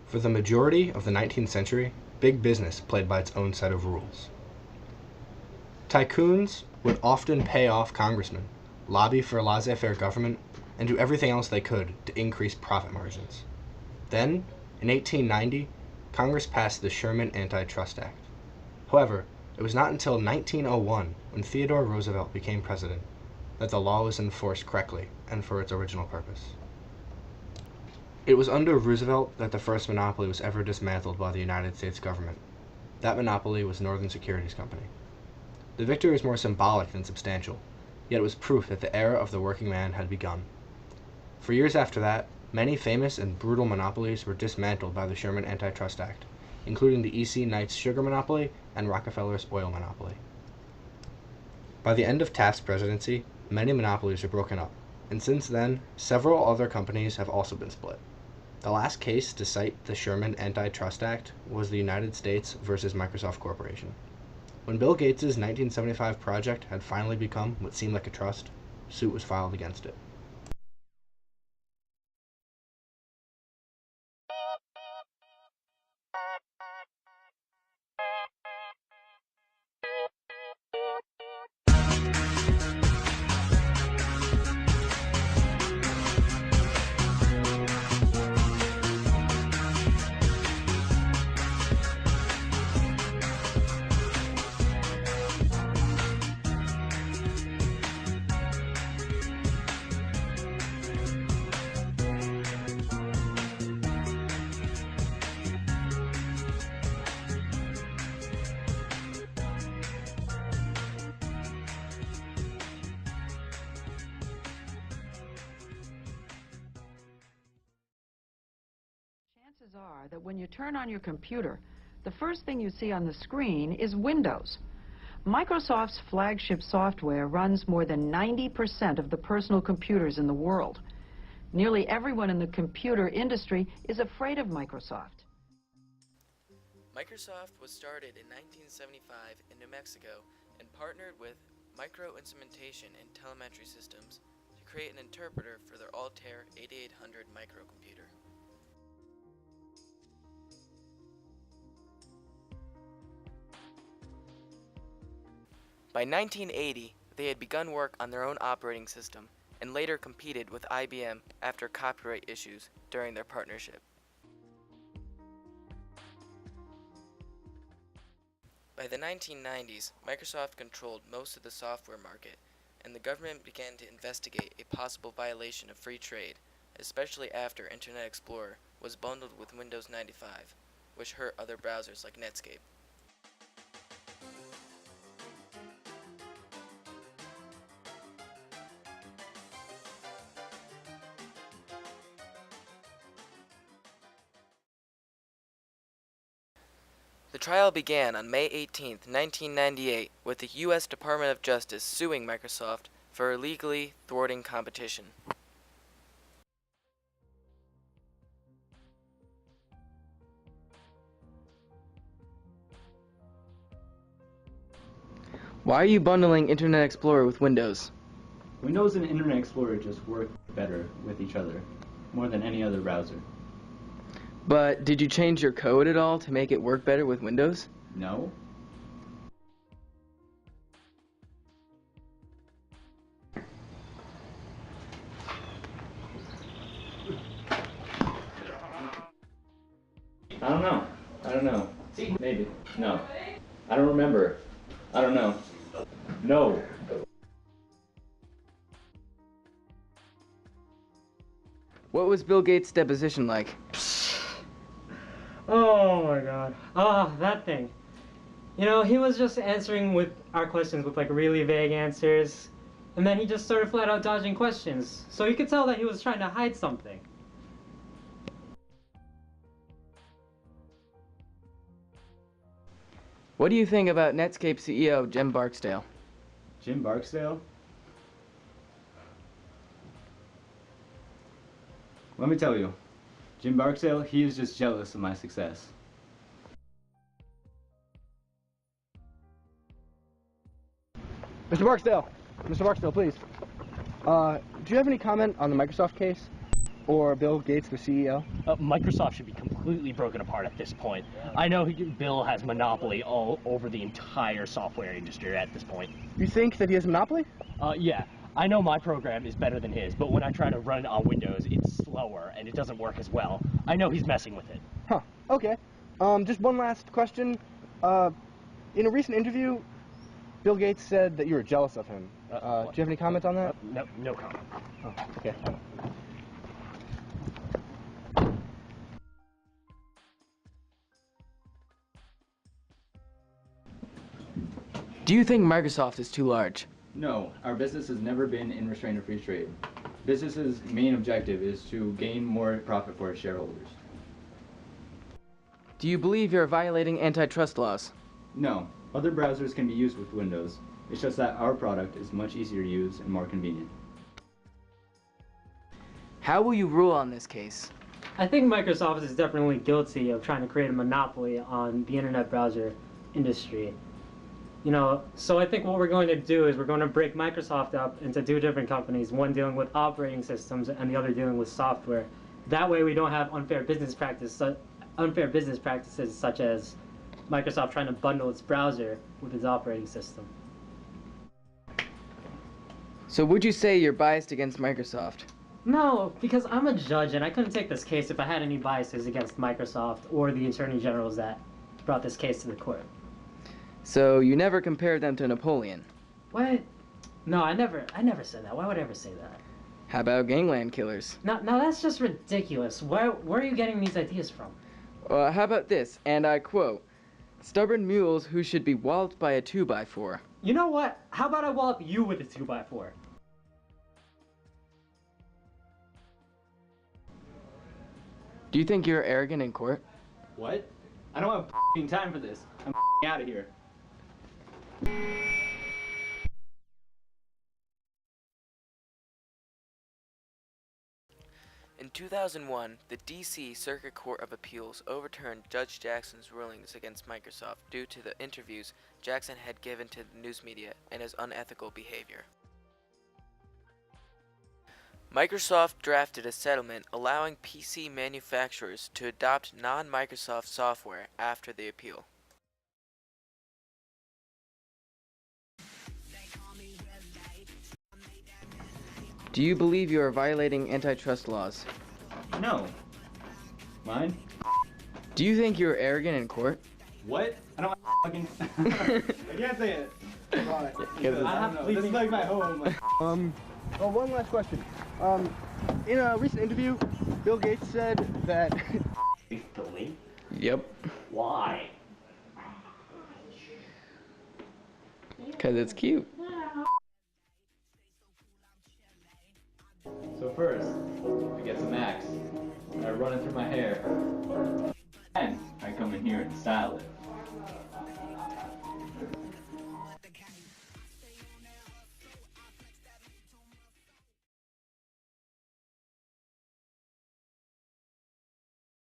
For the majority of the 19th century, big business played by its own set of rules. Tycoons would often pay off congressmen, lobby for laissez-faire government, and do everything else they could to increase profit margins. Then, in 1890, Congress passed the Sherman Antitrust Act. However, it was not until 1901, when Theodore Roosevelt became president, that the law was enforced correctly and for its original purpose. It was under Roosevelt that the first monopoly was ever dismantled by the United States government. That monopoly was Northern Securities Company. The victory was more symbolic than substantial, yet it was proof that the era of the working man had begun. For years after that, many famous and brutal monopolies were dismantled by the Sherman Antitrust Act, including the E.C. Knight's sugar monopoly and Rockefeller's oil monopoly. By the end of Taft's presidency, many monopolies were broken up, and since then, several other companies have also been split. The last case to cite the Sherman Antitrust Act was the United States versus Microsoft Corporation. When Bill Gates' 1975 project had finally become what seemed like a trust, suit was filed against it. Chances are that when you turn on your computer, the first thing you see on the screen is Windows. Microsoft's flagship software runs more than 90% of the personal computers in the world. Nearly everyone in the computer industry is afraid of Microsoft. Microsoft was started in 1975 in New Mexico and partnered with Micro Instrumentation and Telemetry Systems to create an interpreter for their Altair 8800 microcomputer. By 1980, they had begun work on their own operating system and later competed with IBM after copyright issues during their partnership. By the 1990s, Microsoft controlled most of the software market, and the government began to investigate a possible violation of free trade, especially after Internet Explorer was bundled with Windows 95, which hurt other browsers like Netscape. The trial began on May 18, 1998, with the U.S. Department of Justice suing Microsoft for illegally thwarting competition. Why are you bundling Internet Explorer with Windows? Windows and Internet Explorer just work better with each other, more than any other browser. But did you change your code at all to make it work better with Windows? No? I don't know. Maybe. No. I don't remember. I don't know. No. What was Bill Gates' deposition like? Oh my god. That thing. You know, he was just answering with our questions with like really vague answers, and then he just started flat out dodging questions. So you could tell that he was trying to hide something. What do you think about Netscape CEO Jim Barksdale? Jim Barksdale? Let me tell you, Jim Barksdale, he is just jealous of my success. Mr. Barksdale, please. Do you have any comment on the Microsoft case? Or Bill Gates, the CEO? Microsoft should be completely broken apart at this point. I know Bill has monopoly all over the entire software industry at this point. You think that he has a monopoly? Yeah. I know my program is better than his, but when I try to run it on Windows, it's slower and it doesn't work as well. I know he's messing with it. Huh, okay. Just one last question. In a recent interview, Bill Gates said that you were jealous of him. Do you have any comment on that? No comment. Oh, okay. Do you think Microsoft is too large? No, our business has never been in restraint of free trade. Business's main objective is to gain more profit for its shareholders. Do you believe you're violating antitrust laws? No, other browsers can be used with Windows. It's just that our product is much easier to use and more convenient. How will you rule on this case? I think Microsoft is definitely guilty of trying to create a monopoly on the internet browser industry. You know, so I think what we're going to do is we're going to break Microsoft up into two different companies, one dealing with operating systems and the other dealing with software. That way we don't have unfair business practices such as Microsoft trying to bundle its browser with its operating system. So would you say you're biased against Microsoft? No, because I'm a judge and I couldn't take this case if I had any biases against Microsoft or the attorney generals that brought this case to the court. So you never compared them to Napoleon? What? No, I never said that. Why would I ever say that? How about gangland killers? Now that's just ridiculous. Where are you getting these ideas from? How about this, and I quote, "Stubborn mules who should be walloped by a 2x4. You know what? How about I wallop you with a 2x4? Do you think you're arrogant in court? What? I don't have f***ing time for this. I'm out of here. In 2001, the D.C. Circuit Court of Appeals overturned Judge Jackson's rulings against Microsoft due to the interviews Jackson had given to the news media and his unethical behavior. Microsoft drafted a settlement allowing PC manufacturers to adopt non-Microsoft software after the appeal. Do you believe you are violating antitrust laws? No. Mine? Do you think you are arrogant in court? What? I don't fucking... I can't say it. Why? Because I don't know. This is like my home. Well, one last question. In a recent interview, Bill Gates said that... Delete? Yep. Why? Because it's cute. So first, I get some Axe, and I run it through my hair. Then, I come in here and style it.